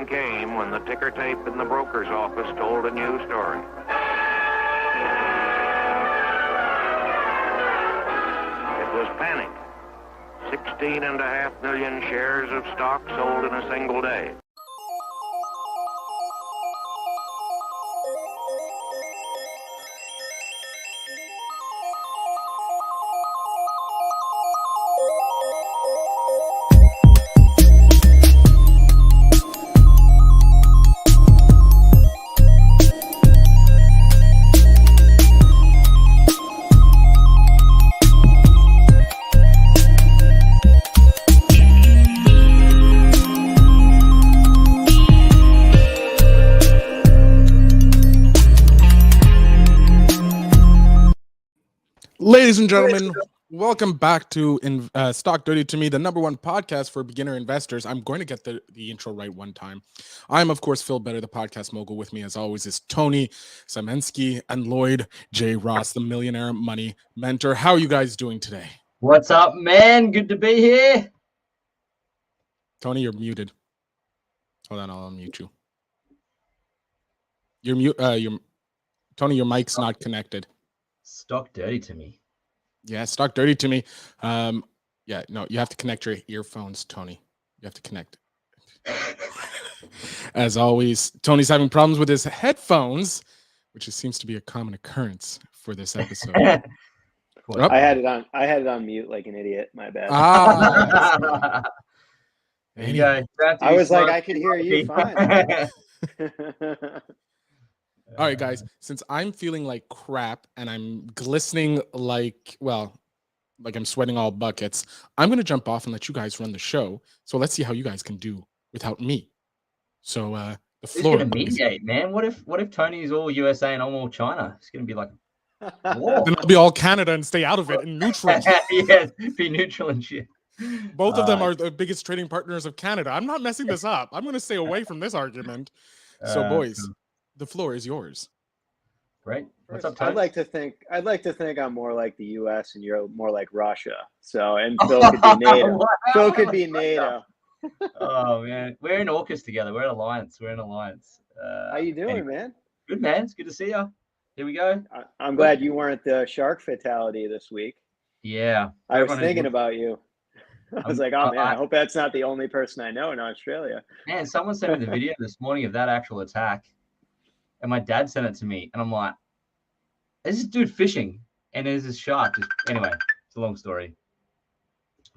time came when the ticker tape in the broker's office told a new story. It was panic. 16.5 million shares of stock sold in a single day. Ladies and gentlemen, welcome back to Stock Dirty to Me, the #1 podcast for beginner investors. I'm going to get the intro right one time. I'm, of course, Phil Better, the podcast mogul. With me, as always, is Tony Samensky and Lloyd J. Ross, the millionaire money mentor. How are you guys doing today? What's up, man? Good to be here. Tony, you're muted. Hold on, I'll unmute you. You're mute. Tony, your mic's not connected. Stock Dirty to Me. Yeah, Stock Dirty to Me. Yeah, no, you have to connect your earphones, Tony. You have to connect. As always, Tony's having problems with his headphones, which seems to be a common occurrence for this episode. Oh. I had it on mute like an idiot. My bad. There you go. I was like, I could hear you fine. All right, guys, since I'm feeling like crap and I'm glistening like I'm sweating all buckets, I'm going to jump off and let you guys run the show. So let's see how you guys can do without me. So the floor. It's going to mediate, man. What if Tony's all USA and I'm all China? It's going to be like war. Then I'll be all Canada and stay out of it and neutral. Yeah, be neutral and shit. Both of them are the biggest trading partners of Canada. I'm not messing this up. I'm going to stay away from this argument. So, boys. Cool. The floor is yours. Great. What's up, Tony? I'd like to think I'm more like the U.S. and you're more like Russia. So, and Phil could be NATO. Phil could be NATO. Oh man, we're in AUKUS together. We're in alliance. How you doing, man? Good, man. It's good to see you. Here we go. I'm glad you weren't the shark fatality this week. Yeah, I was thinking about you. I was like, oh man, I hope that's not the only person I know in Australia. Man, someone sent me the video this morning of that actual attack. And my dad sent it to me, and I'm like, "Is this dude fishing?" And there's this shark. Anyway, it's a long story.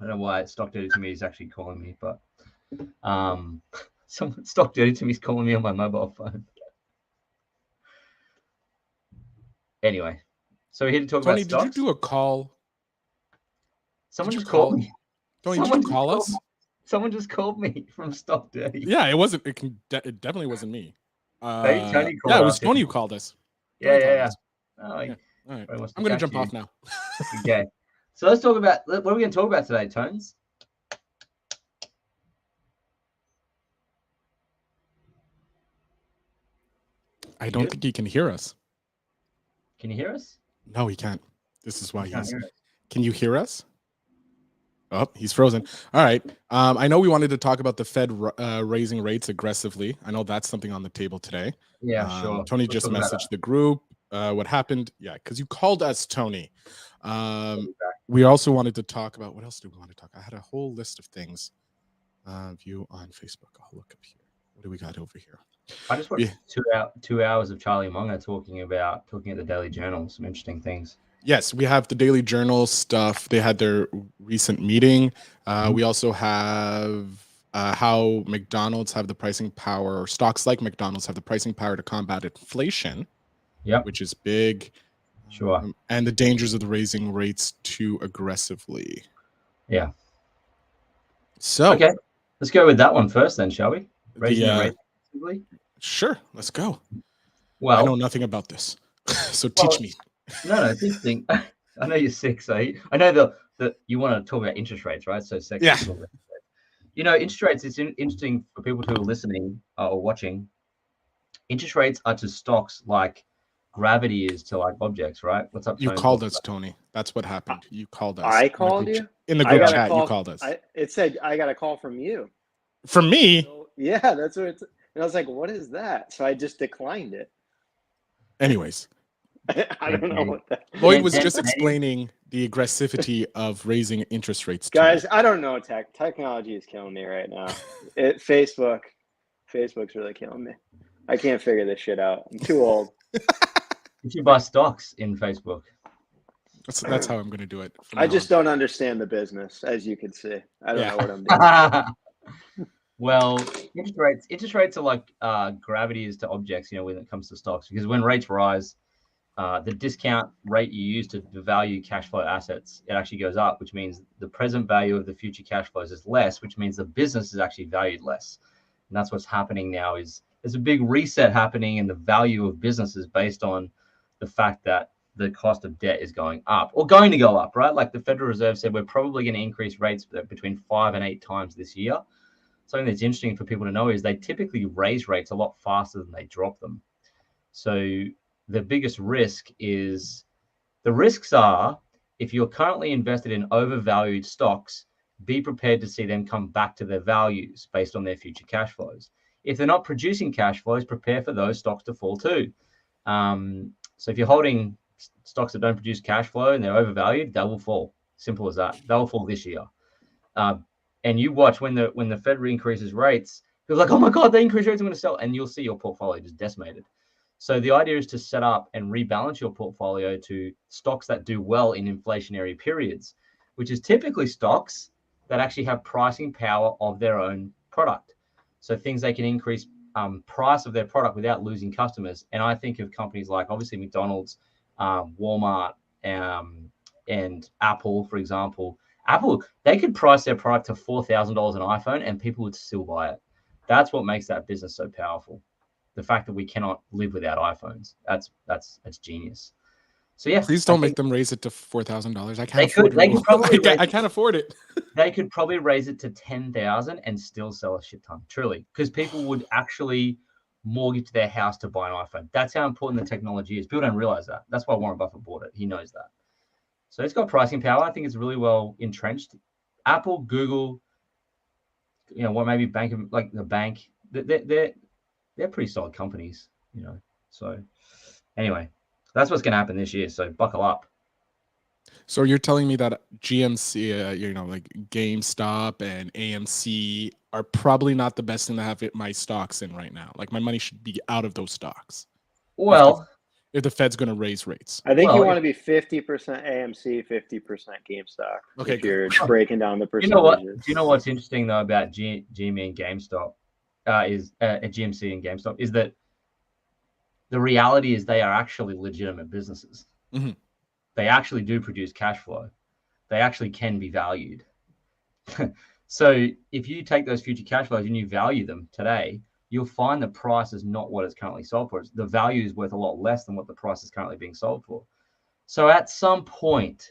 I don't know why Stock Dirty to Me is actually calling me, but someone Stock Dirty to Me is calling me on my mobile phone. Anyway, so we're here to talk Tony, about stocks. did you do a call? Someone just called me. Tony, did you call us? Someone just called me from Stock Dirty. Yeah, it wasn't. It definitely wasn't me. Tony it was Tony who called us. Yeah. All right. I'm going to jump off now. Okay. So let's talk about, what are we going to talk about today, Tones? I don't think he can hear us. Can you hear us? No, he can't. This is why he's... Can you hear us? Oh, he's frozen. All right. I know we wanted to talk about the Fed raising rates aggressively. I know that's something on the table today. Yeah, sure. Tony just messaged the group. What happened? Yeah, because you called us, Tony. We also wanted to talk about, what else do we want to talk? I had a whole list of things. View on Facebook. I'll look up here. What do we got over here? I just watched 2 hours of Charlie Munger talking at the Daily Journal. Some interesting things. Yes, we have the Daily Journal stuff. They had their recent meeting. We also have how McDonald's have the pricing power, or stocks like McDonald's have the pricing power to combat inflation. Yeah, which is big. Sure. And the dangers of the raising rates too aggressively. Yeah. So okay, let's go with that one first, then, shall we? Raising the rates aggressively? Sure, let's go. Well, I know nothing about this, so teach me. No, it's interesting. I know you're sick, so I know that you want to talk about interest rates, right? So, yeah. You know, interest rates, it's interesting for people who are listening or watching. Interest rates are to stocks like gravity is to like objects, right? What's up, Tony? You called us, Tony. That's what happened. You called us. I called you? In the group chat, you called us. It said I got a call from you. From me? So, yeah, that's what it's... And I was like, what is that? So I just declined it. Anyways, I don't know what that. Lloyd was just explaining the aggressivity of raising interest rates. Guys, I don't know. Technology is killing me right now. Facebook's really killing me. I can't figure this shit out. I'm too old. You should buy stocks in Facebook. That's how I'm going to do it. I just don't understand the business, as you can see. I don't know what I'm doing. Well, interest rates are like gravity is to objects, when it comes to stocks, because when rates rise, the discount rate you use to value cash flow assets, it actually goes up, which means the present value of the future cash flows is less, which means the business is actually valued less. And that's what's happening now. Is there's a big reset happening in the value of businesses based on the fact that the cost of debt is going up or going to go up, right? Like the Federal Reserve said, we're probably going to increase rates between 5 and 8 times this year. Something that's interesting for people to know is they typically raise rates a lot faster than they drop them. So the biggest risk is, the risks are, if you're currently invested in overvalued stocks, be prepared to see them come back to their values based on their future cash flows. If they're not producing cash flows, prepare for those stocks to fall too. So if you're holding stocks that don't produce cash flow and they're overvalued, they will fall. Simple as that. They will fall this year. And you watch when the Fed increases rates, people are like, oh my God, they increase rates, I'm going to sell. And you'll see your portfolio just decimated. So the idea is to set up and rebalance your portfolio to stocks that do well in inflationary periods, which is typically stocks that actually have pricing power of their own product. So things they can increase price of their product without losing customers. And I think of companies like obviously McDonald's, Walmart, and Apple, for example. Apple, they could price their product to $4,000 an iPhone and people would still buy it. That's what makes that business so powerful. The fact that we cannot live without iPhones. That's genius. So yeah. Please don't make them raise it to $4,000. I can't I can't afford it. They could probably raise it to 10,000 and still sell a shit ton. Truly, because people would actually mortgage their house to buy an iPhone. That's how important the technology is. People don't realize that. That's why Warren Buffett bought it. He knows that. So it's got pricing power. I think it's really well entrenched. Apple, Google, what maybe bank, like the bank, they're pretty solid companies, So anyway, that's what's going to happen this year. So buckle up. So you're telling me that GMC, like GameStop and AMC are probably not the best thing to have my stocks in right now. Like my money should be out of those stocks. Well, if the Fed's going to raise rates, I think you want to be 50% AMC, 50% GameStop. Okay, if you're breaking down the percentages. Do you know what's interesting though about GME and GameStop is GMC and GameStop is that the reality is they are actually legitimate businesses. Mm-hmm. They actually do produce cash flow. They actually can be valued. So if you take those future cash flows and you value them today, you'll find the price is not what it's currently sold for. The value is worth a lot less than what the price is currently being sold for. So at some point,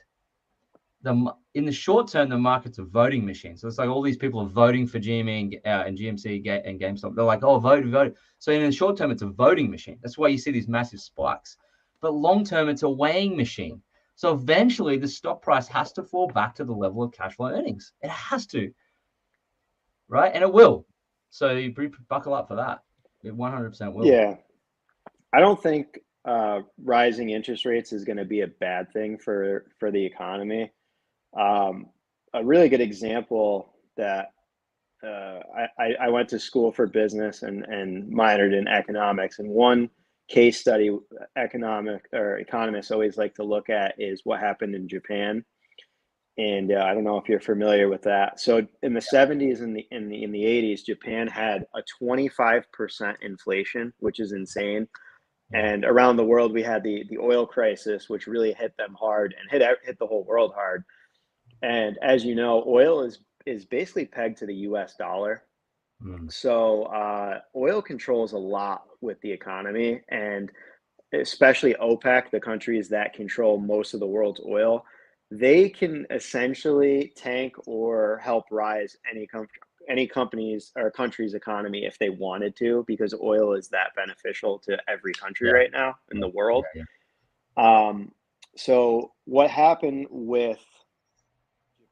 in the short term, the market's a voting machine. So it's like all these people are voting for GME and GMC and GameStop. They're like, oh, vote. So in the short term, it's a voting machine. That's why you see these massive spikes. But long term, it's a weighing machine. So eventually, the stock price has to fall back to the level of cash flow earnings. It has to, right? And it will. So you buckle up for that. It 100% will. Yeah. I don't think rising interest rates is going to be a bad thing for the economy. A really good example that I went to school for business and minored in economics, and one case study economists always like to look at is what happened in Japan. And I don't know if you're familiar with that. So in the 70s and in the 80s, Japan had a 25% inflation, which is insane. And around the world, we had the oil crisis, which really hit them hard and hit the whole world hard. And as you know, oil is basically pegged to the US dollar. So oil controls a lot with the economy, and especially OPEC, the countries that control most of the world's oil, they can essentially tank or help rise any company's or country's economy if they wanted to, because oil is that beneficial to every country right now in the world. So what happened with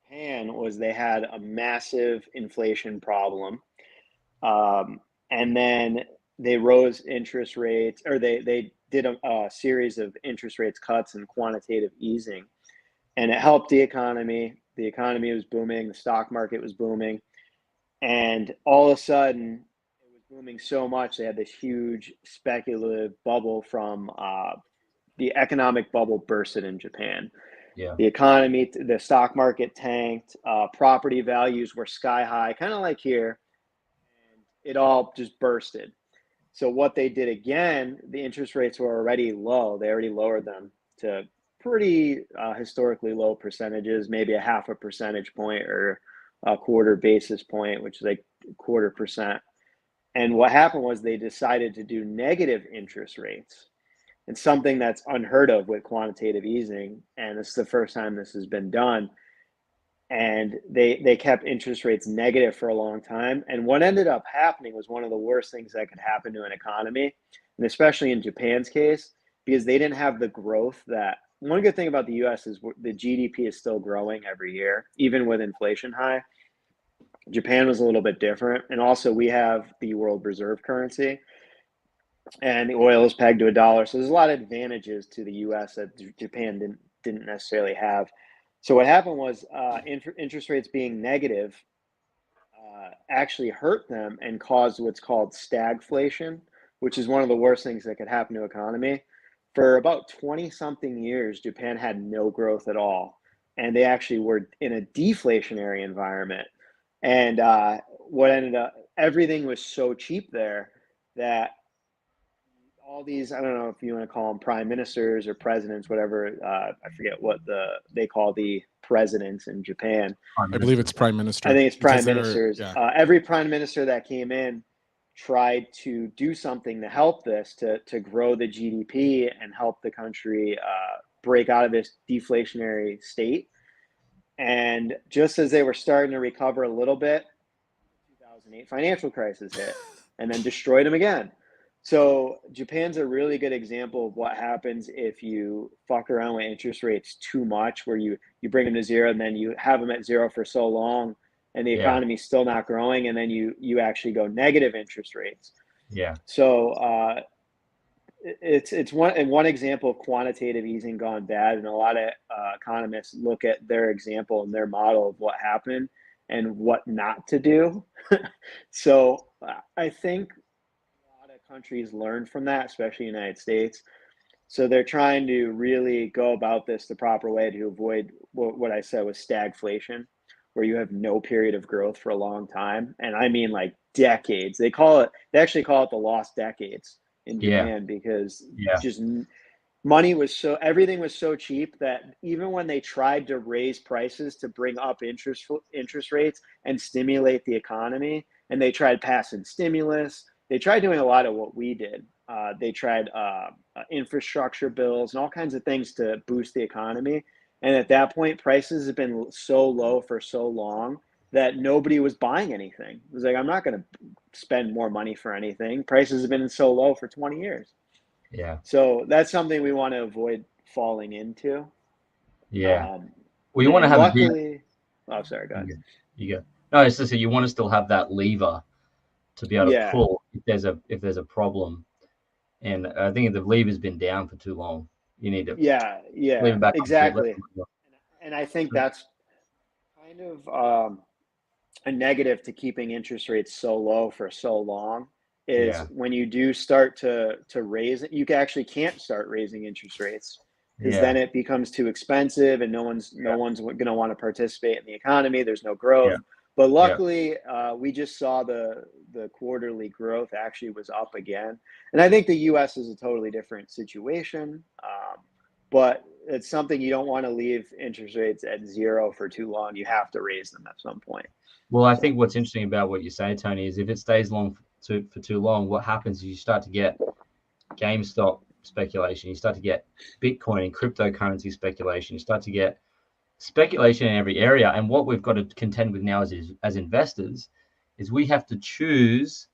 Japan was they had a massive inflation problem. and then they rose interest rates, or they did a series of interest rates cuts and quantitative easing, and it helped the economy. The economy was booming, the stock market was booming, and all of a sudden it was booming so much they had this huge speculative bubble from the economic bubble bursted in Japan. Yeah. The economy, the stock market tanked, property values were sky high, kind of like here, and it all just bursted. So what they did again, the interest rates were already low. They already lowered them to pretty historically low percentages, maybe a half a percentage point or a quarter basis point, which is like 0.25%. And what happened was they decided to do negative interest rates, and something that's unheard of with quantitative easing. And this is the first time this has been done. And they kept interest rates negative for a long time. And what ended up happening was one of the worst things that could happen to an economy, and especially in Japan's case, because they didn't have the growth that. One good thing about the US is the GDP is still growing every year, even with inflation high. Japan was a little bit different. And also we have the world reserve currency, and the oil is pegged to $1. So there's a lot of advantages to the US that Japan didn't necessarily have. So what happened was interest rates being negative actually hurt them and caused what's called stagflation, which is one of the worst things that could happen to an economy. For about 20-something years, Japan had no growth at all, and they actually were in a deflationary environment. And what ended up, everything was so cheap there that all these, I don't know if you want to call them prime ministers or presidents, whatever, I forget what they call the presidents in Japan. I believe it's prime minister. I think it's prime because they're- ministers. yeah. Every prime minister that came in tried to do something to help this, to grow the GDP and help the country break out of this deflationary state. And just as they were starting to recover a little bit, the 2008 financial crisis hit and then destroyed them again. So Japan's a really good example of what happens if you fuck around with interest rates too much, where you bring them to zero and then you have them at zero for so long and the economy's still not growing, and then you actually go negative interest rates. Yeah. So it's one example of quantitative easing gone bad, and a lot of economists look at their example and their model of what happened and what not to do. So I think countries learn from that, especially the United States. So they're trying to really go about this the proper way to avoid what I said was stagflation, where you have no period of growth for a long time. And I mean like decades. They actually call it the lost decades in Japan, because just everything was so cheap that even when they tried to raise prices to bring up interest rates and stimulate the economy, and they tried passing stimulus, they tried doing a lot of what we did. They tried infrastructure bills and all kinds of things to boost the economy. And at that point, prices have been so low for so long that nobody was buying anything. It was like, I'm not going to spend more money for anything. Prices have been so low for 20 years. Yeah. So that's something we want to avoid falling into. Yeah. Well, you want to have luckily, oh, sorry, go ahead. You go. No, it's just that you want to still have that lever to be able to pull if there's a problem. And I think if the lever's been down for too long, you need to leave it back exactly. And I think that's kind of a negative to keeping interest rates so low for so long is when you do start to raise it, you actually can't start raising interest rates, because then it becomes too expensive and no one's going to want to participate in the economy. There's no growth. Yeah. But luckily, we just saw the quarterly growth actually was up again. And I think the U.S. is a totally different situation. But it's something you don't want to leave interest rates at zero for too long. You have to raise them at some point. Well, I think what's interesting about what you say, Tony, is if it stays for too long, what happens is you start to get GameStop speculation. You start to get Bitcoin and cryptocurrency speculation. You start to get speculation in every area. And what we've got to contend with now as investors is we have to choose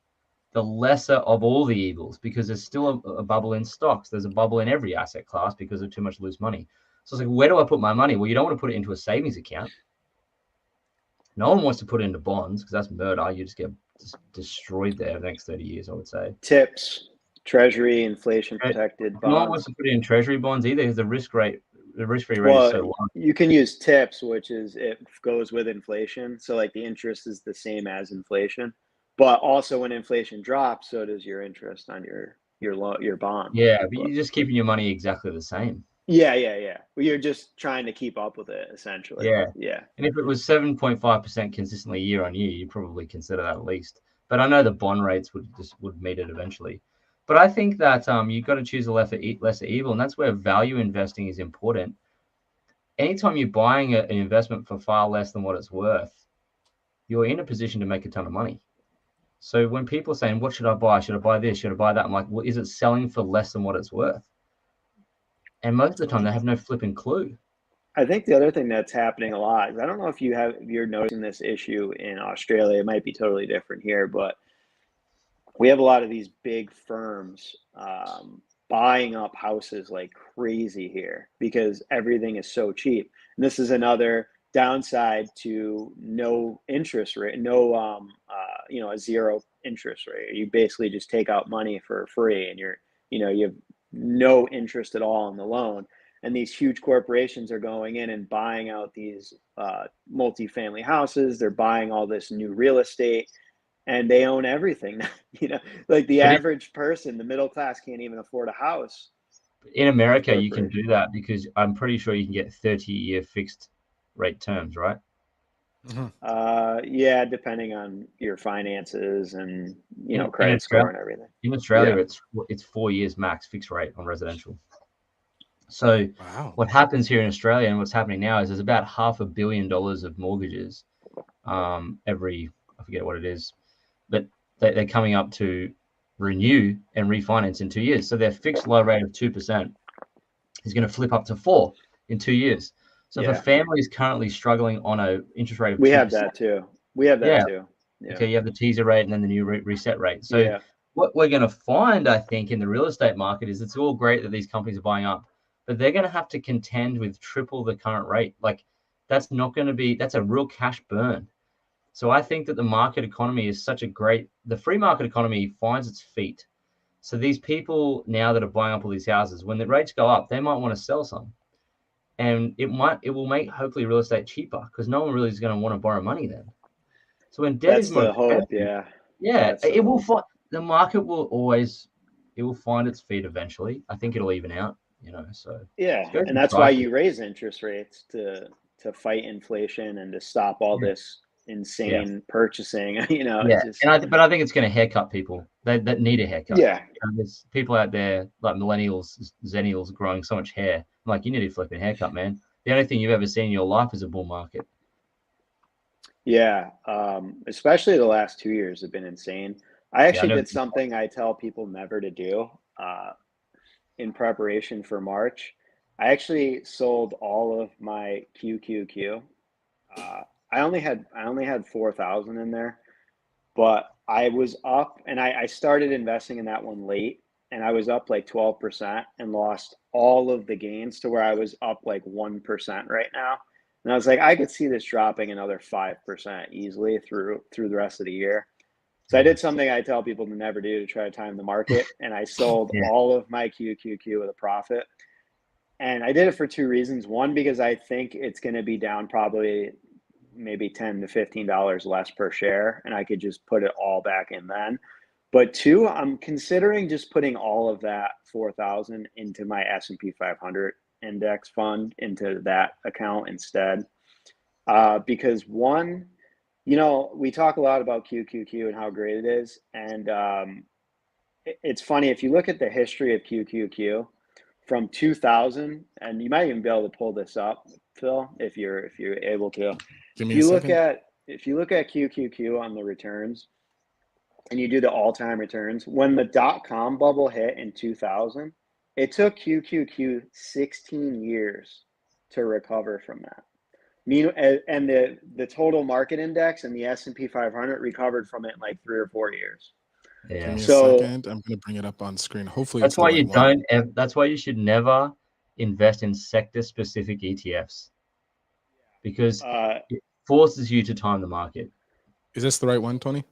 the lesser of all the evils, because there's still a bubble in stocks. There's a bubble in every asset class because of too much loose money. So it's like, where do I put my money? Well, you don't want to put it into a savings account. No one wants to put it into bonds, because that's murder. You just get just destroyed there the next 30 years, I would say. Tips, Treasury, inflation protected No one wants bonds. to put it in treasury bonds either because the risk-free rate is so low. You can use tips, which is it goes with inflation. So like the interest is the same as inflation, but also when inflation drops, so does your interest on your bond. Yeah, but you're just keeping your money exactly the same. Yeah. Well, you're just trying to keep up with it, essentially. Yeah. And if it was 7.5% consistently year on year, you'd probably consider that at least. But I know the bond rates would meet it eventually. But I think that you've got to choose a lesser evil, and that's where value investing is important. Anytime you're buying an investment for far less than what it's worth, you're in a position to make a ton of money. So when people are saying, what should I buy? Should I buy this? Should I buy that? I'm like, well, is it selling for less than what it's worth? And most of the time, they have no flipping clue. I think the other thing that's happening a lot is I don't know if you're noticing this issue in Australia. It might be totally different here, but we have a lot of these big firms buying up houses like crazy here because everything is so cheap. And this is another downside to no interest rate, a zero interest rate. You basically just take out money for free, and you have no interest at all in the loan. And these huge corporations are going in and buying out these multifamily houses. They're buying all this new real estate, and they own everything. Like the average person, the middle class, can't even afford a house. In America, you can do that because I'm pretty sure you can get 30-year fixed rate terms, right? Yeah, depending on your finances and credit score and everything. In Australia, it's 4 years max fixed rate on residential. So What happens here in Australia and what's happening now is there's about $500 million of mortgages every, I forget what it is, but they're coming up to renew and refinance in 2 years. So their fixed low rate of 2% is going to flip up to 4% in 2 years. So if a family is currently struggling on an interest rate of 2%, we have that too. Yeah. Okay, you have the teaser rate and then the new reset rate. So what we're going to find, I think, in the real estate market is it's all great that these companies are buying up, but they're going to have to contend with triple the current rate. Like that's a real cash burn. So I think that the market economy is the free market economy finds its feet. So these people now that are buying up all these houses, when the rates go up, they might want to sell some. And it will make hopefully real estate cheaper because no one really is going to want to borrow money then. So when debt is more expensive, the market will find its feet eventually. I think it'll even out, so. And that's why you raise interest rates to fight inflation and to stop all this insane purchasing, But I think it's going to haircut people that need a haircut. There's people out there like millennials, zennials growing so much hair. I'm like, you need a flipping haircut, man. The only thing you've ever seen in your life is a bull market. Especially the last 2 years have been insane. I actually did something I tell people never to do in preparation for March. I actually sold all of my QQQ. I only had 4,000 in there, but I was up, and I started investing in that one late, and I was up like 12% and lost all of the gains to where I was up like 1% right now. And I was like, I could see this dropping another 5% easily through the rest of the year. So I did something I tell people to never do to try to time the market, and I sold all of my QQQ with a profit. And I did it for two reasons. One, because I think it's going to be down probably maybe $10 to $15 less per share, and I could just put it all back in then. But two, I'm considering just putting all of that 4,000 into my S&P 500 index fund into that account instead. Because one, we talk a lot about QQQ and how great it is. And it's funny, if you look at the history of QQQ from 2000, and you might even be able to pull this up, Phil, if you're able to. If you look at QQQ on the returns, and you do the all-time returns, when the dot-com bubble hit in 2000, it took QQQ 16 years to recover from that. And the total market index and the S&P 500 recovered from it in like 3 or 4 years. Yeah. Give me a second. I'm going to bring it up on screen. Hopefully, that's why that's why you should never invest in sector-specific ETFs, because it forces you to time the market. Is this the right one, Tony?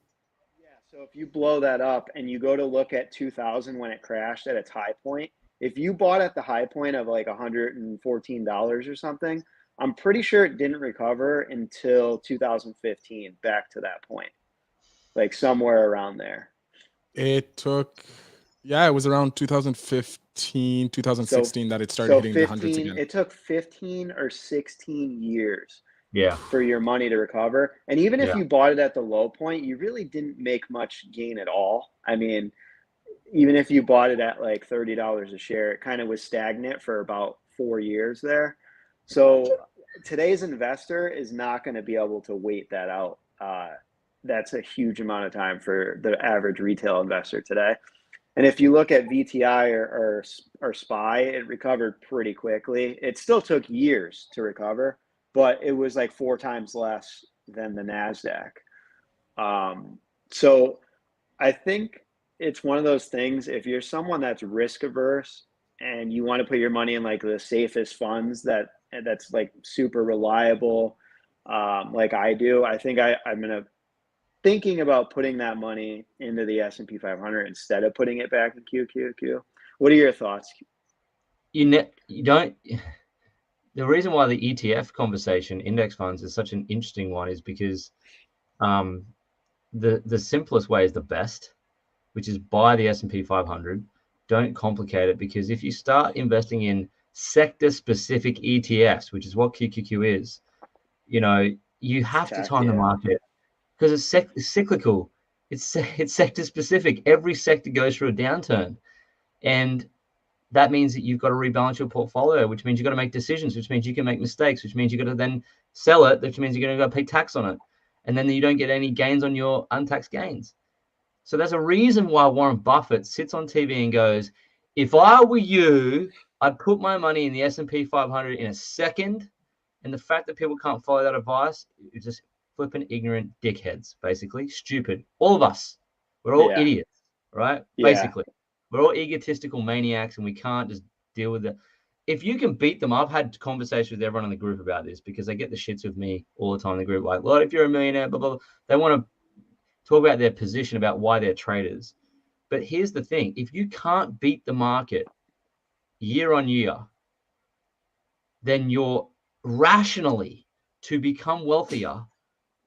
So if you blow that up and you go to look at 2000 when it crashed at its high point, if you bought at the high point of like $114 or something, I'm pretty sure it didn't recover until 2015 back to that point, like somewhere around there. It took, yeah, it was around 2015, 2016 that it started hitting the hundreds again. It took 15 or 16 years Yeah. for your money to recover. And even if you bought it at the low point, you really didn't make much gain at all. I mean, even if you bought it at like $30 a share, it kind of was stagnant for about 4 years there. So today's investor is not going to be able to wait that out. That's a huge amount of time for the average retail investor today. And if you look at VTI or SPY, it recovered pretty quickly. It still took years to recover, but it was like 4 times less than the NASDAQ. So I think it's one of those things, if you're someone that's risk averse and you want to put your money in like the safest funds that's like super reliable, like I do, I think I'm going to thinking about putting that money into the S&P 500 instead of putting it back in QQQ. What are your thoughts? You don't. The reason why the ETF conversation, index funds, is such an interesting one is because the simplest way is the best, which is buy the S&P 500. Don't complicate it, because if you start investing in sector-specific ETFs, which is what QQQ is, you have to time the market. Because it's cyclical, it's sector specific. Every sector goes through a downturn, and that means that you've got to rebalance your portfolio, which means you've got to make decisions, which means you can make mistakes, which means you've got to then sell it, which means you're going to go pay tax on it, and then you don't get any gains on your untaxed gains. So there's a reason why Warren Buffett sits on TV and goes, "If I were you, I'd put my money in the S&P 500 in a second." And the fact that people can't follow that advice is just flipping ignorant dickheads, basically stupid. All of us, we're all idiots, right? Basically, we're all egotistical maniacs, and we can't just deal with it. If you can beat them, I've had conversations with everyone in the group about this, because they get the shits with me all the time in the group, like, "Well, if you're a millionaire, blah, blah, blah." They want to talk about their position, about why they're traders. But here's the thing: if you can't beat the market year on year, then you're rationally, to become wealthier,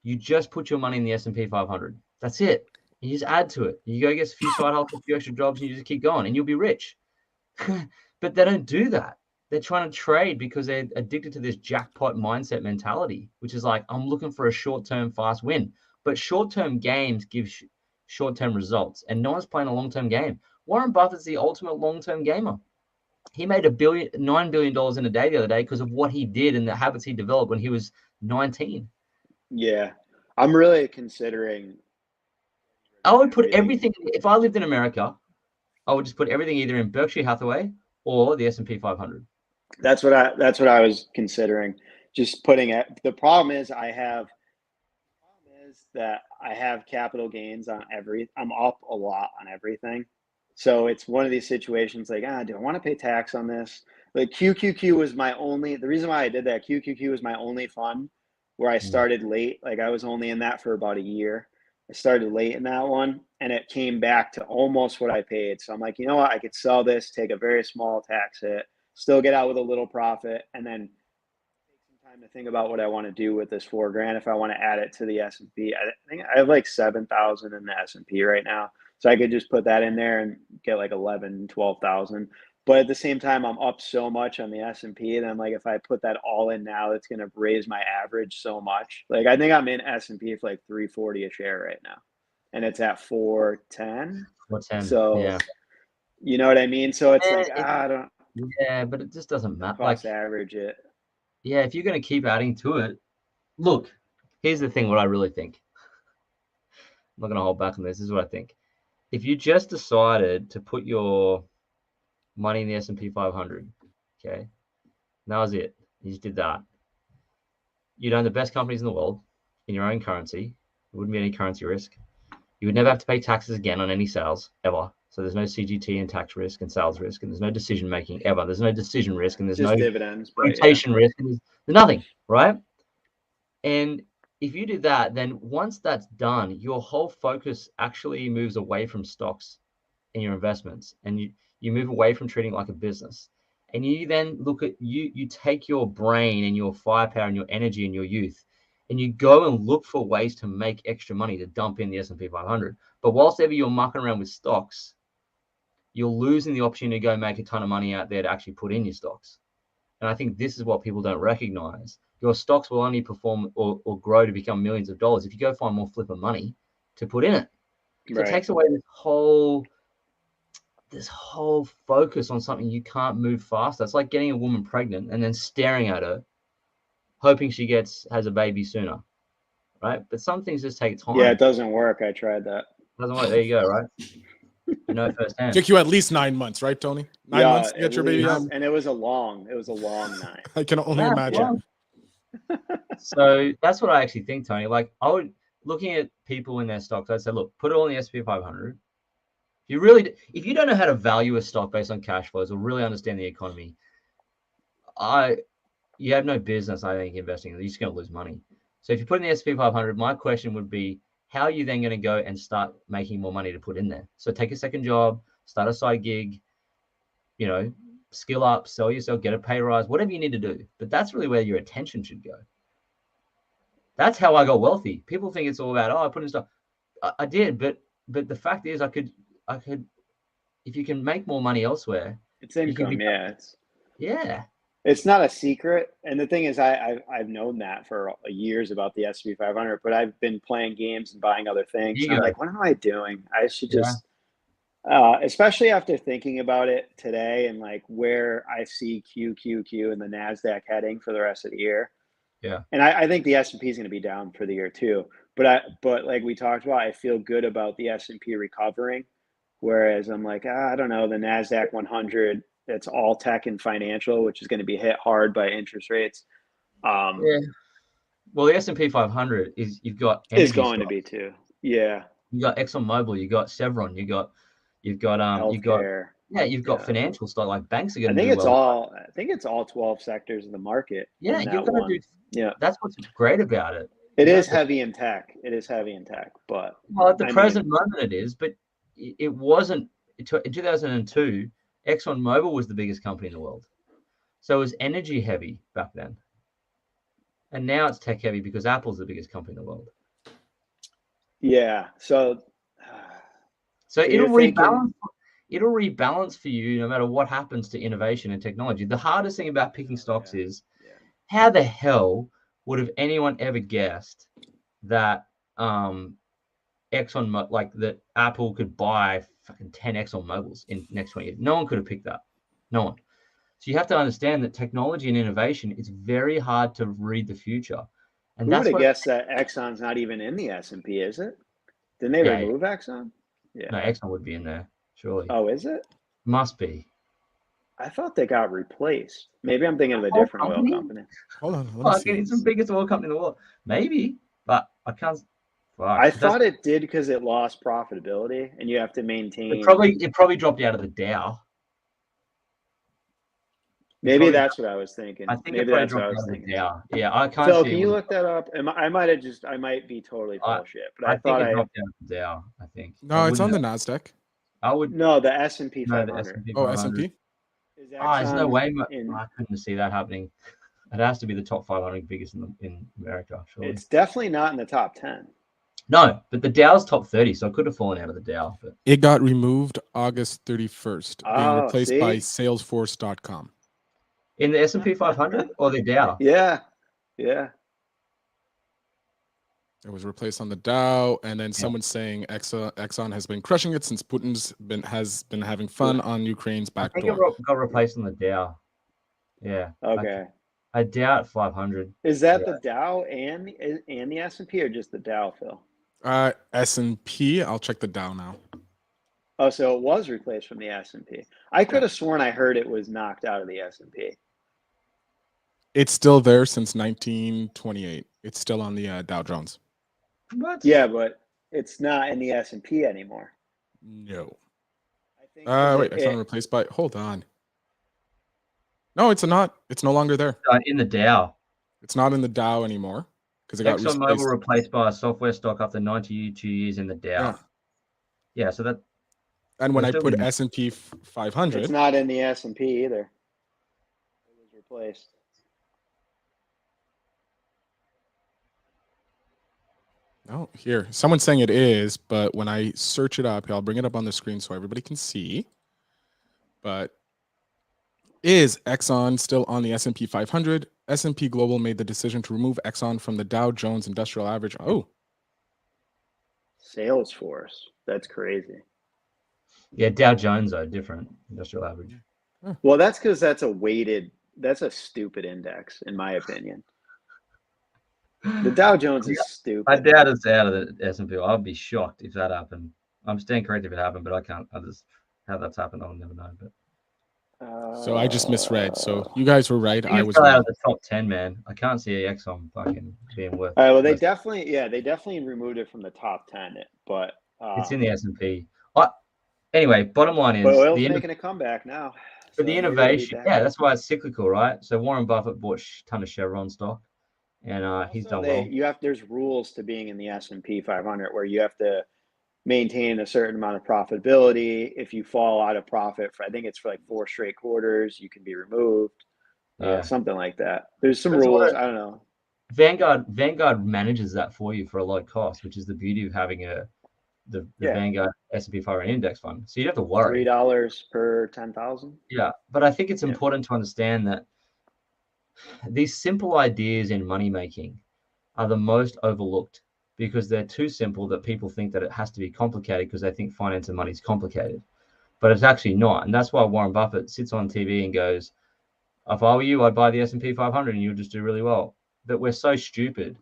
you just put your money in the S&P 500. That's it. You just add to it. You go get a few side hustles, a few extra jobs, and you just keep going, and you'll be rich. But they don't do that. They're trying to trade because they're addicted to this jackpot mindset mentality, which is like, I'm looking for a short-term fast win. But short-term games give short-term results, and no one's playing a long-term game. Warren Buffett's the ultimate long-term gamer. He made $9 billion in a day the other day because of what he did and the habits he developed when he was 19. Yeah, I'm really considering. I would put everything. If I lived in America, I would just put everything either in Berkshire Hathaway or the S&P 500. That's what I was considering. Just putting it. The problem is I have capital gains on I'm up a lot on everything. So it's one of these situations like, do I want to pay tax on this? Like QQQ was the reason why I did that. QQQ was my only fund where I started late. Like I was only in that for about a year. I started late in that one, and it came back to almost what I paid. So I'm like, you know what? I could sell this, take a very small tax hit, still get out with a little profit, and then take some time to think about what I want to do with this $4,000 if I want to add it to the S&P. I think I have like 7,000 in the S&P right now. So I could just put that in there and get like 11, 12,000. But at the same time, I'm up so much on the S&P, and I'm like, if I put that all in now, it's going to raise my average so much. Like I think I'm in S&P for like $340 a share right now, and it's at $410. So yeah, you know what I mean. So it's like I don't. Yeah, but it just doesn't matter. Cost average it. Yeah, if you're going to keep adding to it, look. Here's the thing: what I really think. I'm not going to hold back on this. This is what I think. If you just decided to put your money in the S&P 500, okay, that was it. You just did that. You'd own the best companies in the world in your own currency. There wouldn't be any currency risk. You would never have to pay taxes again on any sales, ever. So there's no CGT and tax risk and sales risk, and there's no decision making ever. There's no decision risk, and there's just no dividends, rotation risk, and there's nothing, right? And if you do that, then once that's done, your whole focus actually moves away from stocks in your investments, and you move away from treating it like a business. And you then look at you take your brain and your firepower and your energy and your youth, and you go and look for ways to make extra money to dump in the S&P 500. But whilst ever you're mucking around with stocks, you're losing the opportunity to go make a ton of money out there to actually put in your stocks. And I think this is what people don't recognize. Your stocks will only perform or grow to become millions of dollars if you go find more flipper money to put in it. So it takes away this whole focus on something you can't move faster. It's like getting a woman pregnant and then staring at her, hoping she has a baby sooner, right? But some things just take time. Yeah, it doesn't work. I tried that. Doesn't work. There you go, right? You know firsthand. Took you at least 9 months, right, Tony? 9 months to get your baby out. And it was a long 9. I can only imagine. So that's what I actually think, Tony. Like looking at people in their stocks, I'd say, look, put it on the S&P 500. If you don't know how to value a stock based on cash flows or really understand the economy, you have no business, I think, investing. You're just going to lose money. So if you put in the S&P 500, my question would be, how are you then going to go and start making more money to put in there? So take a second job, start a side gig, skill up, sell yourself, get a pay rise, whatever you need to do. But that's really where your attention should go. That's how I got wealthy. People think it's all about, I put in stuff. I did, but the fact is I could, if you can make more money elsewhere. It's income, yeah. It's not a secret. And the thing is, I've known that for years about the S&P 500, but I've been playing games and buying other things. I'm like, what am I doing? I should just, especially after thinking about it today and like where I see QQQ and the NASDAQ heading for the rest of the year. Yeah. And I think the S&P is going to be down for the year too. But like we talked about, I feel good about the S&P recovering. Whereas I'm like, I don't know, the NASDAQ 100, it's all tech and financial, which is going to be hit hard by interest rates. Well, the S&P 500 is going to be too. Yeah. You got ExxonMobil, you got Chevron, you've got financial stock like banks are going to do well. I think it's all 12 sectors of the market. Yeah, you're going to do. Yeah, that's what's great about it. It is heavy in tech. But at the present moment it is, but it wasn't. In 2002, ExxonMobil was the biggest company in the world, so it was energy heavy back then, and now it's tech heavy because Apple's the biggest company in the world. Yeah, so it'll rebalance. It'll rebalance for you no matter what happens to innovation and technology. The hardest thing about picking stocks is how the hell would have anyone ever guessed that that Apple could buy fucking 10 ExxonMobils in next 20 years? No one could have picked that. No one. So you have to understand that technology and innovation is very hard to read the future. And who would have guessed that Exxon's not even in the S&P, is it? Didn't they remove Exxon? Yeah. No, Exxon would be in there, surely. Oh, is it? Must be. I thought they got replaced. Maybe I'm thinking of a different oil company. Hold on. It's the biggest oil company in the world. Maybe, but I can't. I thought it did because it lost profitability, and you have to maintain. It probably dropped out of the Dow. Maybe that's what I was thinking. I think maybe that's what I was thinking. Yeah, I can't. Phil, can you look that up? I might be totally bullshit, but I thought it dropped out of the Dow. I think. No, it's on the NASDAQ. No, the S&P 500. Oh, S&P. There's no way. I couldn't see that happening. It has to be the top 500 biggest in America. Surely. It's definitely not in the top 10. No, but the Dow's top 30, so it could have fallen out of the Dow. But it got removed August 31st, being replaced by Salesforce.com. In the S&P 500 or the Dow? Yeah. It was replaced on the Dow, and then someone's saying Exxon has been crushing it since Putin's has been having fun on Ukraine's backdoor. I think it got replaced on the Dow. Yeah. Okay. I doubt 500. Is that the Dow and the S&P, or just the Dow, Phil? S&P. I'll check the Dow now. Oh, so it was replaced from the S&P. I could have sworn I heard it was knocked out of the S&P. It's still there since 1928. It's still on the Dow Jones. What? Yeah, but it's not in the S&P anymore. No. I think Exxon replaced by. Hold on. No, it's not. It's no longer there. In the Dow. It's not in the Dow anymore. because it got ExxonMobil replaced. replaced by a software stock after 92 years in the Dow. Yeah. Yeah, so that. And when We're I still put in- S&P It's 500, not in the S&P either. It was replaced. oh, here, someone's saying it is, but when I search it up, I'll bring it up on the screen so everybody can see. But is Exxon still on the S&P 500? S&P Global made the decision to remove Exxon from the Dow Jones Industrial Average. Oh, Salesforce. That's crazy. Yeah, Dow Jones are different industrial average. Well, that's because that's a stupid index, in my opinion. The Dow Jones is I stupid. doubt it's out of the S&P. I'd be shocked if that happened. I'm staying correct if it happened, but I can't. I just how that's happened, I'll never know. But so I just misread. So you guys were right. I it was fell out wrong. of the top 10, man. I can't see Exxon fucking being worth. All right, well, they less. definitely removed it from the top 10, but It's in the S&P. Anyway, bottom line is but oil's the making a comeback now. for the so maybe it'll be innovation. back. Yeah, that's why it's cyclical, right? So Warren Buffett bought a ton of Chevron stock, and he's Also, done well. there's rules to being in the S&P 500 where you have to maintain a certain amount of profitability. If you fall out of profit for, I think it's for like 4 straight quarters, you can be removed. Yeah. Something like that. There's some That's rules. what- I don't know. Vanguard manages that for you for a low cost, which is the beauty of having the Yeah. Vanguard S&P 500 index fund. So you don't have to worry. $3 per 10,000. Yeah, but I think it's Yeah. important to understand that these simple ideas in money making are the most overlooked because they're too simple that people think that it has to be complicated because they think finance and money is complicated, but it's actually not. And that's why Warren Buffett sits on TV and goes, "If I were you, I'd buy the S&P 500 and you'll just do really well." But we're so stupid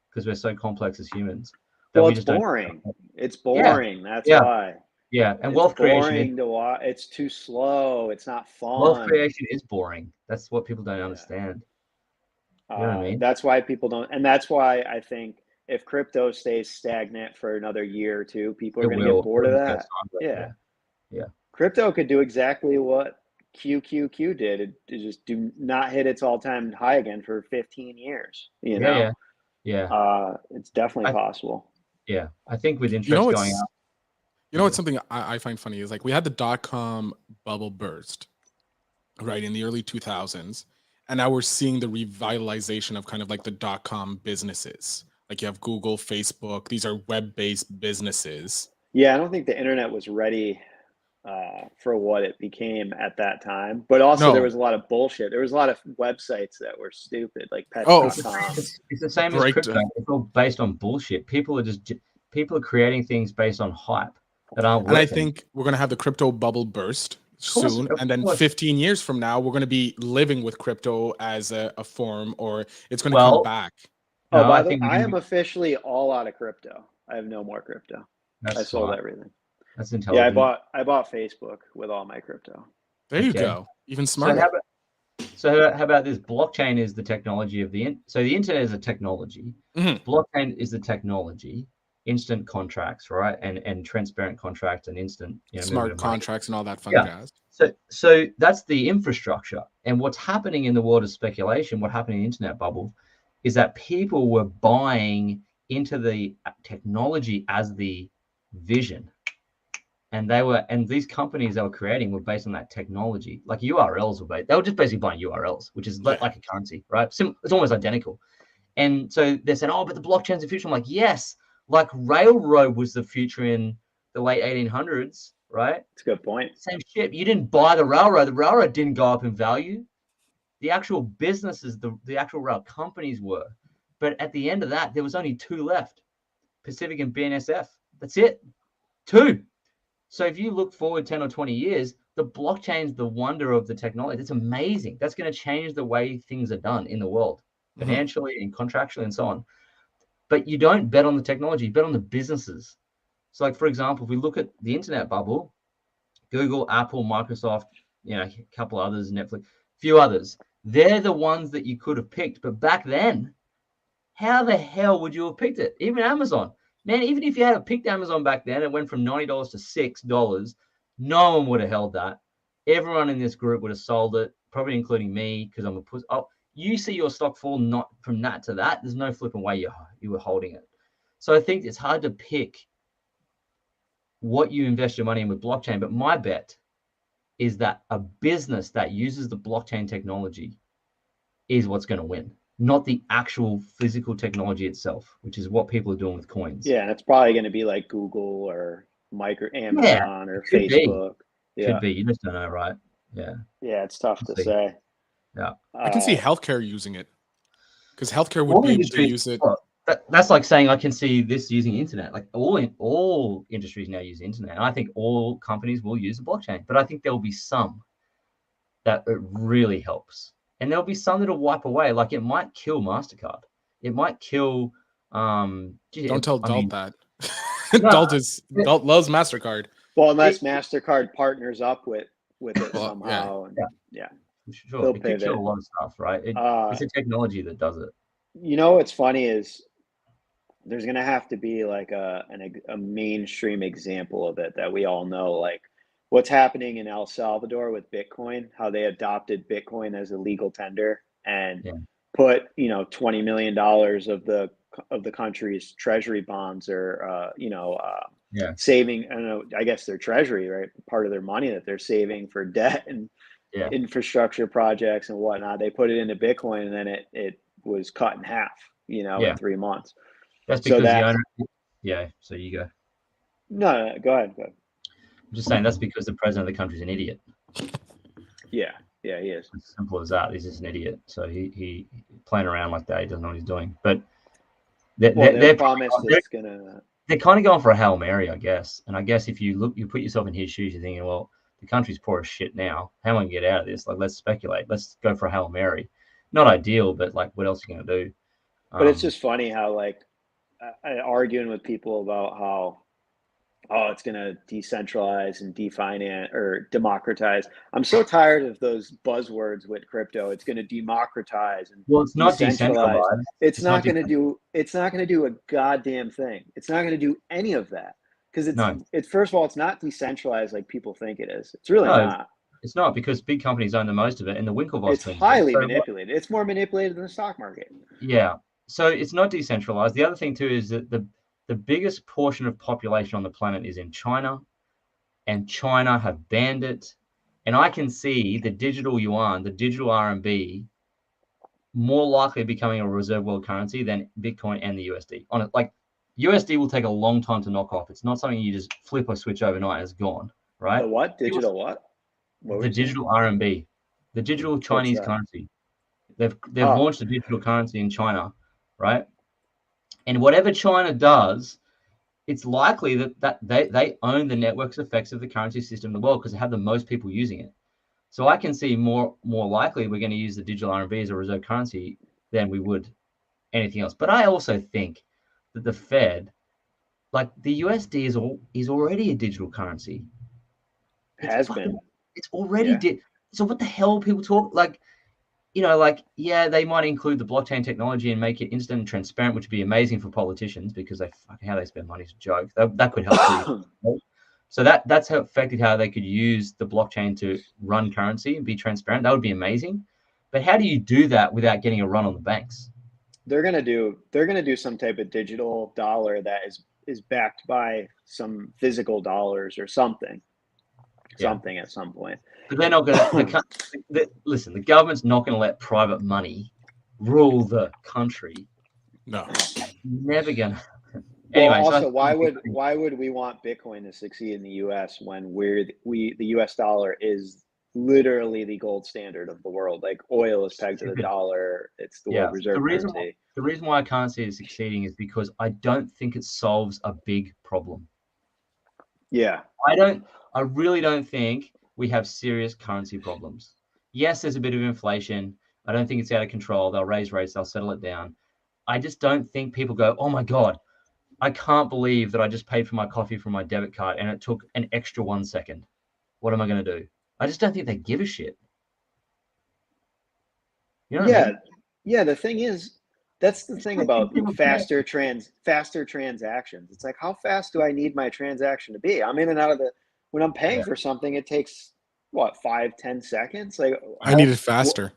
because we're so complex as humans. That Well, we it's just don't- boring. It's boring. That's Yeah. why. Yeah, and It's wealth creation. boring to watch. It's too slow. It's not fun. Wealth creation is boring. That's what people don't understand. You know what I mean? That's why people don't, and that's why I think if crypto stays stagnant for another year or two, people are It going to will. get bored of It'll get that. sideways, Yeah. Crypto could do exactly what QQQ did. It just do not hit its all-time high again for 15 years. You know, Yeah. it's definitely possible. Yeah. I think with interest You know going what's up. you know what's something I find funny is like we had the dot-com bubble burst, right, in the early 2000s, and now we're seeing the revitalization of kind of like the dot-com businesses. Like you have Google, Facebook. These are web-based businesses. Yeah, I don't think the internet was ready for what it became at that time. But also, there No. was a lot of bullshit. There was a lot of websites that were stupid, like Oh, pets.com. It's the same as Break crypto. down. It's all based on bullshit. People are creating things based on hype that aren't And I working. think we're going to have the crypto bubble burst course, soon. of And then course. 15 years from now, we're going to be living with crypto as a form, or it's going to Well, come back. No, Oh, by I the way, think we're I gonna am be- officially all out of crypto. I have no more crypto. That's I sold smart. everything. That's Yeah, intelligent. I bought Facebook with all my crypto. There you Okay. go. Even So smarter. how about this? Blockchain is the technology of so the internet is a technology. Mhm. Blockchain is the technology. Instant contracts, right? And transparent contracts and instant movement Smart of money. contracts and all that fun Yeah. jazz. So that's the infrastructure. And what's happening in the world of speculation, what happened in the internet bubble, is that people were buying into the technology as the vision. And these companies they were creating were based on that technology. Like URLs they were just basically buying URLs, which is like a currency, right? It's almost identical. And so they're saying, oh, but the blockchain's the future. I'm like, yes, like railroad was the future in the late 1800s, right? That's a good point. Same shit. You didn't buy the railroad didn't go up in value. The actual businesses, the actual rail companies were. But at the end of that, there was only 2 left, Pacific and BNSF. That's it. 2. So if you look forward 10 or 20 years, the blockchain's the wonder of the technology. It's amazing. That's going to change the way things are done in the world, financially and contractually and so on. But you don't bet on the technology, you bet on the businesses. So like, for example, if we look at the internet bubble, Google, Apple, Microsoft, a couple others, Netflix, few others, they're the ones that you could have picked. But back then, how the hell would you have picked it? Even Amazon. Man, even if you had picked Amazon back then, it went from $90 to $6. No one would have held that. Everyone in this group would have sold it, probably including me, because I'm a pussy. Oh, you see your stock fall not from that to that, there's no flipping way you were holding it. So I think it's hard to pick what you invest your money in with blockchain. But my bet is that a business that uses the blockchain technology is what's going to win, not the actual physical technology itself, which is what people are doing with coins. Yeah, and it's probably going to be like Google or Amazon or Facebook. Could be. You just don't know, right? Yeah. Yeah, it's tough to see. say. Yeah. I can see healthcare using it, because healthcare would be able to use it. That's like saying I can see this using internet. Like all industries now use internet. And I think all companies will use the blockchain, but I think there will be some that it really helps, and there'll be some that'll wipe away. Like it might kill MasterCard. It might kill. Don't tell Dalt that. No, Dalt loves MasterCard. Well, unless MasterCard partners up with it somehow. Yeah. Sure. It could kill a lot of stuff, right? It's a technology that does it. You know what's funny is there's going to have to be like a mainstream example of it that we all know, like what's happening in El Salvador with Bitcoin, how they adopted Bitcoin as a legal tender and put, $20 million of the country's treasury bonds or, saving, I guess their treasury, right? Part of their money that they're saving for debt and infrastructure projects and whatnot. They put it into Bitcoin, and then it was cut in half, in 3 months. That's because the owner. Yeah. So you go. No, go ahead. I'm just saying that's because the president of the country is an idiot. Yeah, he is. It's as simple as that. He's just an idiot. So he playing around like that. He doesn't know what he's doing. But they're promised it's gonna. They're kind of going for a Hail Mary, I guess. And I guess if you put yourself in his shoes, you're thinking, well, the country's poor as shit now. How am I going to get out of this? Like, let's speculate. Let's go for a Hail Mary. Not ideal, but like, what else are you going to do? But it's just funny how, like, arguing with people about how, it's going to decentralize and definance or democratize. I'm so tired of those buzzwords with crypto. It's going to democratize and it's not decentralized. It's not going to do a goddamn thing. It's not going to do any of that because it's first of all, it's not decentralized like people think it is. It's really not. It's not, because big companies own the most of it, and the Winklevoss thing. It's highly manipulated. It's more manipulated than the stock market. Yeah. So it's not decentralized. The other thing too is that the biggest portion of population on the planet is in China, and China have banned it. And I can see the digital yuan, the digital RMB, more likely becoming a reserve world currency than Bitcoin and the USD. On it, like USD will take a long time to knock off. It's not something you just flip or switch overnight and it's gone, right? The what? Digital what? The digital RMB, the digital Chinese currency. They've launched a digital currency in China, right? And whatever China does, it's likely that they own the network's effects of the currency system in the world because they have the most people using it. So I can see more likely we're going to use the digital RMB as a reserve currency than we would anything else. But I also think that the Fed, like the USD is already a digital currency. It's already So what the hell people talk like? They might include the blockchain technology and make it instant and transparent, which would be amazing for politicians because how they spend money is a joke. That could help. So that's how affected how they could use the blockchain to run currency and be transparent. That would be amazing. But how do you do that without getting a run on the banks? They're gonna do some type of digital dollar that is backed by some physical dollars or something. Something at some point. But they're not going to listen, the government's not going to let private money rule the country. No. Never going to. Anyway, also, why would we want Bitcoin to succeed in the US when the US dollar is literally the gold standard of the world? Like oil is pegged to the dollar. It's the world reserve currency. The reason why I can't see it succeeding is because I don't think it solves a big problem. Yeah. I really don't think we have serious currency problems. Yes, there's a bit of inflation. I don't think it's out of control. They'll raise rates. They'll settle it down. I just don't think people go, oh my God, I can't believe that I just paid for my coffee from my debit card and it took an extra 1 second. What am I going to do? I just don't think they give a shit. You know what I mean? Yeah. The thing is, that's the thing about faster transactions. It's like, how fast do I need my transaction to be? I'm in and out of when I'm paying for something, it takes 5-10 seconds. Like I need it faster.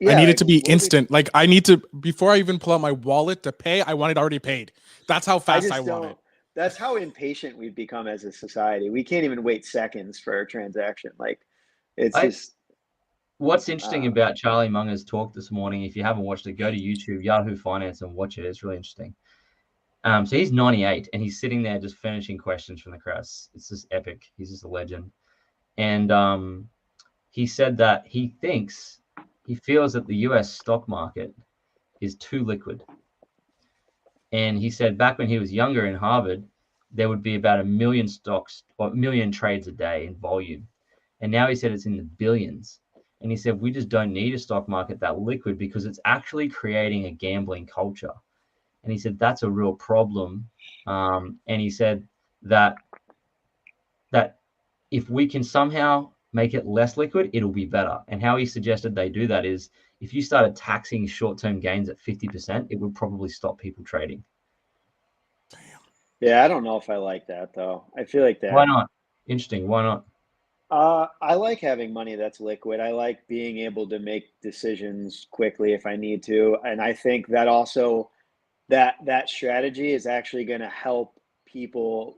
I need like, it to be what we- instant. Like I need to, before I even pull out my wallet to pay, I want it already paid. That's how I fast just I want it. don't. That's how impatient we've become as a society. We can't even wait seconds for a transaction. Like, it's I- just. What's interesting Uh, about Charlie Munger's talk this morning, if you haven't watched it, go to YouTube, Yahoo Finance, and watch it. It's really interesting. So he's 98 and he's sitting there just finishing questions from the crowd. It's just epic. He's just a legend. And he said that he feels that the US stock market is too liquid. And he said back when he was younger in Harvard, there would be about 1 million stocks or 1 million trades a day in volume. And now he said it's in the billions. And he said, we just don't need a stock market that liquid because it's actually creating a gambling culture. And he said, that's a real problem. And he said that if we can somehow make it less liquid, it'll be better. And how he suggested they do that is if you started taxing short-term gains at 50%, it would probably stop people trading. yeah, I don't know if I like that though. I feel like that. Why not? Interesting. Why not? I like having money that's liquid. I like being able to make decisions quickly if I need to, and I think that also that strategy is actually going to help people,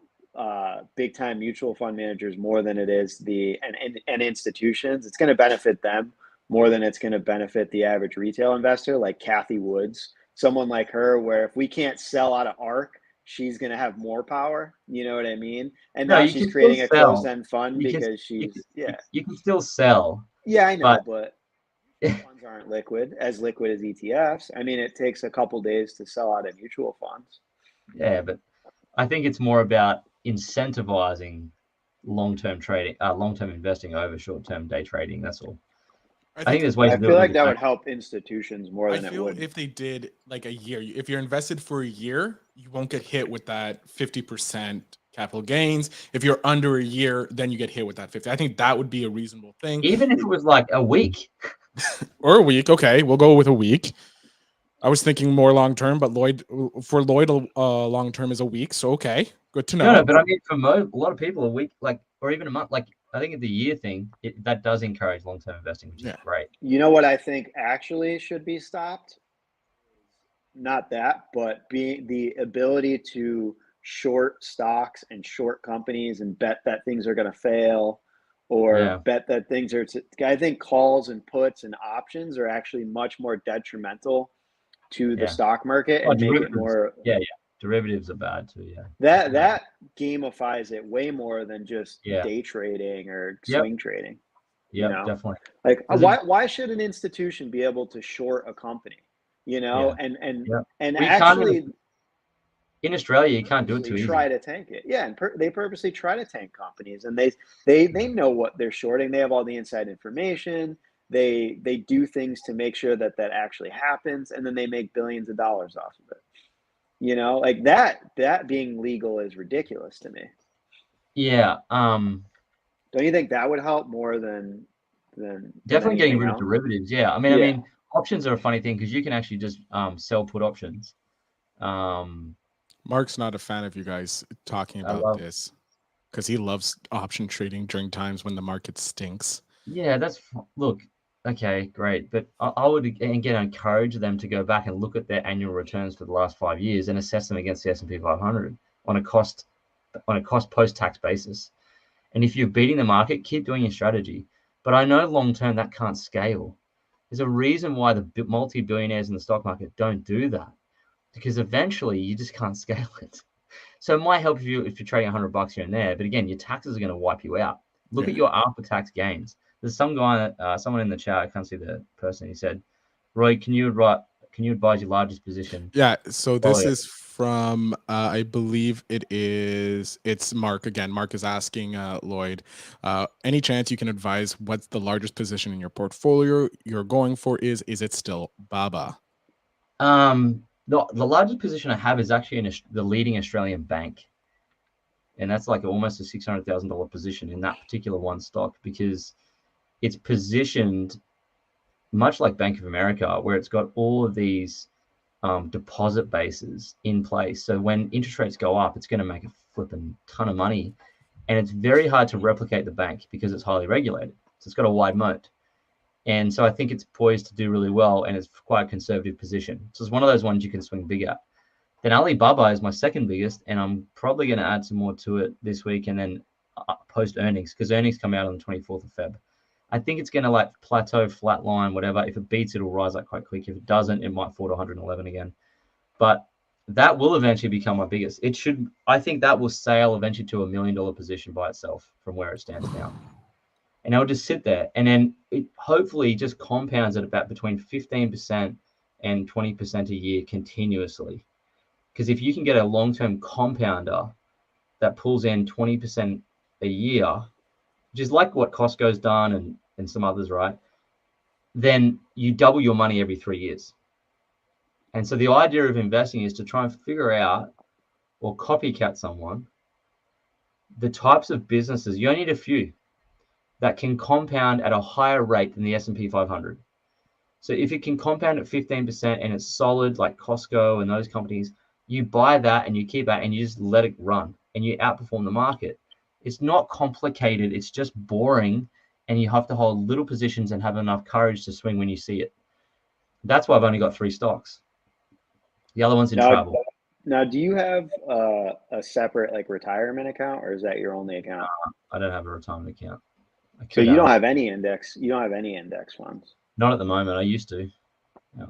big time mutual fund managers more than it is and institutions. It's going to benefit them more than it's going to benefit the average retail investor, like Kathy Woods, someone like her, where if we can't sell out of ARK, she's going to have more power. You know what I mean? And No, now you she's can creating still a sell. closed-end fund You can- because she's, yeah. You can still sell. Yeah, I know, But- but funds aren't liquid as ETFs. I mean, it takes a couple days to sell out of mutual funds. Yeah, but I think it's more about incentivizing long-term trading, long-term investing over short-term day trading. That's all. I think there's ways I to do feel it. like that would help institutions more I than it feel would. if they did like a year, if you're invested for a year, you won't get hit with that 50% capital gains. If you're under a year, then you get hit with that 50. I think that would be a reasonable thing. Even if it was like a week. Or a week. Okay, we'll go with a week. I was thinking more long term, but Lloyd, long term is a week. So okay, good to know. No, but I mean, for a lot of people, a week, like, or even a month, like, I think the year thing, that does encourage long-term investing, which is great. You know what I think actually should be stopped? Not that, but being the ability to short stocks and short companies and bet that things are going to fail, or bet that things are. I think calls and puts and options are actually much more detrimental to the stock market and make it more. Yeah. Derivatives are bad too. Yeah. That gamifies it way more than just day trading or swing trading. Yeah, you know? Definitely. Like why should an institution be able to short a company? You know, and actually, in Australia, you can't do it too easy. Try to tank it, and they purposely try to tank companies, and they know what they're shorting. They have all the inside information. They do things to make sure that actually happens, and then they make billions of dollars off of it. You know, like that being legal is ridiculous to me. Yeah. Don't you think that would help more than definitely getting rid of derivatives? Yeah. I mean, options are a funny thing because you can actually just sell put options. Mark's not a fan of you guys talking about this because he loves option trading during times when the market stinks. Yeah, look. Okay, great. But I would again encourage them to go back and look at their annual returns for the last 5 years and assess them against the S&P 500 on a cost post-tax basis. And if you're beating the market, keep doing your strategy. But I know long term that can't scale. There's a reason why the multi-billionaires in the stock market don't do that, because eventually you just can't scale it. So it might help if you're trading $100 here and there, but again, your taxes are going to wipe you out. Look at your after-tax gains. There's some guy, someone in the chat, I can't see the person. He said, "Roy, can you advise your largest position?" Yeah. So this is from, I believe it's Mark again. Mark is asking Lloyd, any chance you can advise what's the largest position in your portfolio you're going for? Is it still BABA? The largest position I have is actually in the leading Australian bank. And that's like almost a $600,000 position in that particular one stock, because it's positioned much like Bank of America, where it's got all of these deposit bases in place. So when interest rates go up, it's going to make a flipping ton of money. And it's very hard to replicate the bank because it's highly regulated. So it's got a wide moat. And so I think it's poised to do really well, and it's quite a conservative position. So it's one of those ones you can swing big at. Then Alibaba is my second biggest, and I'm probably going to add some more to it this week and then post earnings, because earnings come out on the 24th of Feb. I think it's going to like plateau, flatline, whatever. If it beats, it'll rise up quite quick. If it doesn't, it might fall to 111 again. But that will eventually become my biggest. It should. I think that will sail eventually to $1 million position by itself from where it stands now. And it'll just sit there. And then it hopefully just compounds at about between 15% and 20% a year continuously. Because if you can get a long-term compounder that pulls in 20% a year, which is like what Costco's done and some others, right? Then you double your money every 3 years. And so the idea of investing is to try and figure out or copycat someone the types of businesses, you only need a few, that can compound at a higher rate than the S&P 500. So if it can compound at 15% and it's solid like Costco and those companies, you buy that and you keep that and you just let it run and you outperform the market. It's not complicated. It's just boring, and you have to hold little positions and have enough courage to swing when you see it. That's why I've only got 3 stocks. The other one's in travel. Now, do you have a separate like retirement account, or is that your only account? I don't have a retirement account. So you don't have any index. You don't have any index funds. Not at the moment. I used to. Yeah.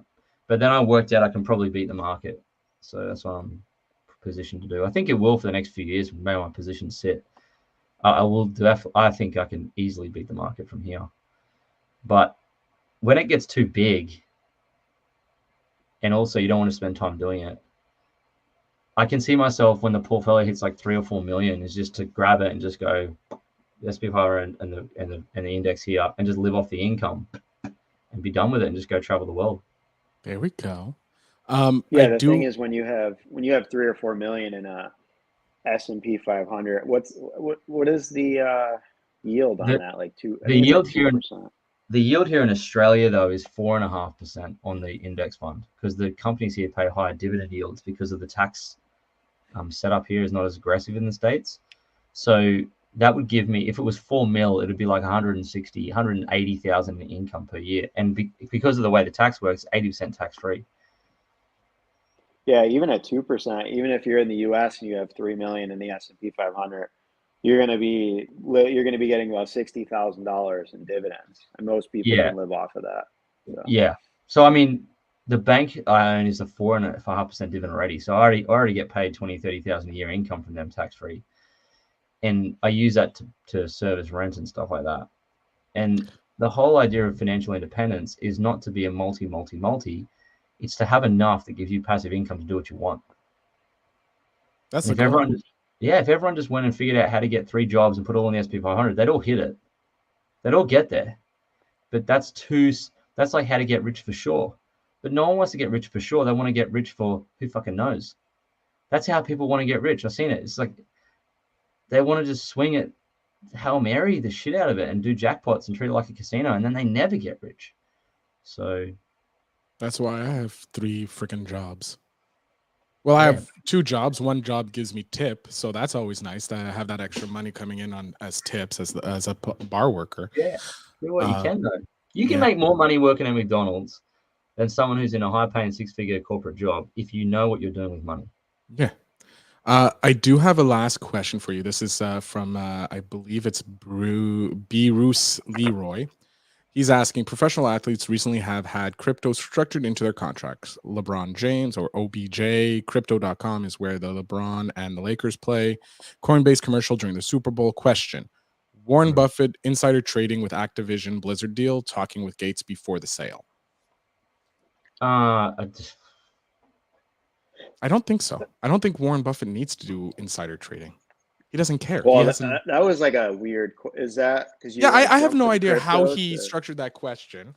But then I worked out I can probably beat the market. So that's what I'm positioned to do. I think it will for the next few years. Maybe my position sit. I will do that. I think I can easily beat the market from here. But when it gets too big, and also you don't want to spend time doing it, I can see myself when the portfolio hits like 3 or 4 million is just to grab it and just go S&P 500 and the index here and just live off the income and be done with it and just go travel the world. There we go. The thing is, when you have 3 or 4 million in a S&P 500, what is the yield on that? Like the yield here. The yield here in Australia, though, is 4.5% on the index fund, because the companies here pay higher dividend yields because of the tax setup here is not as aggressive in the States. So that would give me, if it was 4 mil, it would be like 180,000 in income per year. And because of the way the tax works, 80% tax free. Yeah, even at 2%, even if you're in the U.S. and you have 3 million in the S&P 500, you're going to be getting about $60,000 in dividends, and most people can live off of that. So. Yeah. So I mean, the bank I own is a 4.5% dividend already. So I already get paid 20,000-30,000 a year income from them tax free, and I use that to service rent and stuff like that. And the whole idea of financial independence is not to be a multi. It's to have enough that gives you passive income to do what you want. That's if everyone just went and figured out how to get 3 jobs and put all in the S&P 500, they'd all hit it. They'd all get there. But that's like how to get rich for sure. But no one wants to get rich for sure. They want to get rich for who fucking knows. That's how people want to get rich. I've seen it. It's like they want to just swing it, Hail Mary the shit out of it and do jackpots and treat it like a casino, and then they never get rich. So that's why I have 3 freaking jobs. Well, I have 2 jobs. One job gives me tip, so that's always nice that I have that extra money coming in as tips as a bar worker. Yeah, do what you can though. You can make more money working at McDonald's than someone who's in a high-paying 6-figure corporate job if you know what you're doing with money. Yeah. I do have a last question for you. This is from I believe it's Bruce Leroy. He's asking, professional athletes recently have had crypto structured into their contracts. LeBron James, or OBJ, Crypto.com is where the LeBron and the Lakers play. Coinbase commercial during the Super Bowl. Question: Warren Buffett insider trading with Activision Blizzard deal, talking with Gates before the sale. I don't think so. I don't think Warren Buffett needs to do insider trading. He doesn't care. Well, that was like a weird. Is that because? Yeah, I have no idea how he structured that question.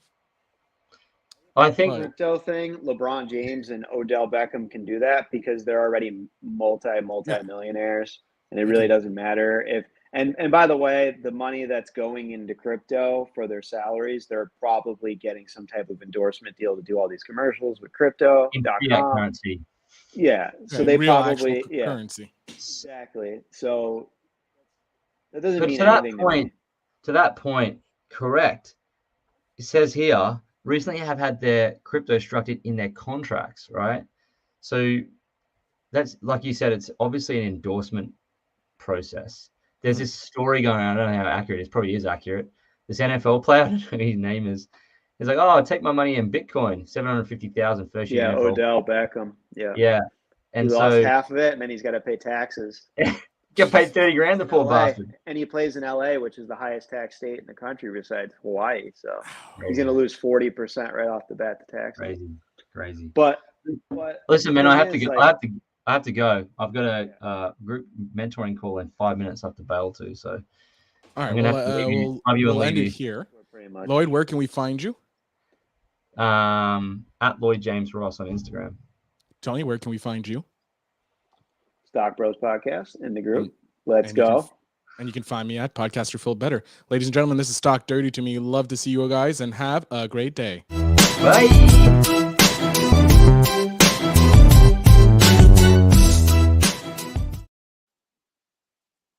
I think crypto thing. LeBron James and Odell Beckham can do that because they're already multi-millionaires, and it really doesn't matter if. And by the way, the money that's going into crypto for their salaries, they're probably getting some type of endorsement deal to do all these commercials with crypto.com. Currency. Yeah, so they probably currency. Exactly. So that doesn't mean anything. To that point, correct. it says here, recently have had their crypto structured in their contracts, right? So that's, like you said, it's obviously an endorsement process. There's this story going on. I don't know how accurate it is. Probably is accurate. This NFL player, I don't know who his name is. He's like, oh, I'll take my money in Bitcoin, 750,000 first year. Yeah, NFL. Odell Beckham. Yeah. Yeah. And he so lost half of it, and then he's got to pay taxes. get paid 30 grand, the poor LA, bastard. and he plays in LA, which is the highest tax state in the country besides Hawaii. So he's going to lose 40% right off the bat to taxes. Crazy. But listen, man, the I thing have to is, go. like- I have to go. I've got a group mentoring call in 5 minutes. I have to bail to. So All right, I'm gonna have to leave you. we'll end it here. Pretty much. Lloyd, where can we find you? At Lloyd James Ross on Instagram. Tony, where can we find you? Stock Bros Podcast in the group. Let's And you go. And you can find me at Podcaster Phil Better. Ladies and gentlemen, this is Stock Dirty to Me. Love to see you guys and have a great day. Bye.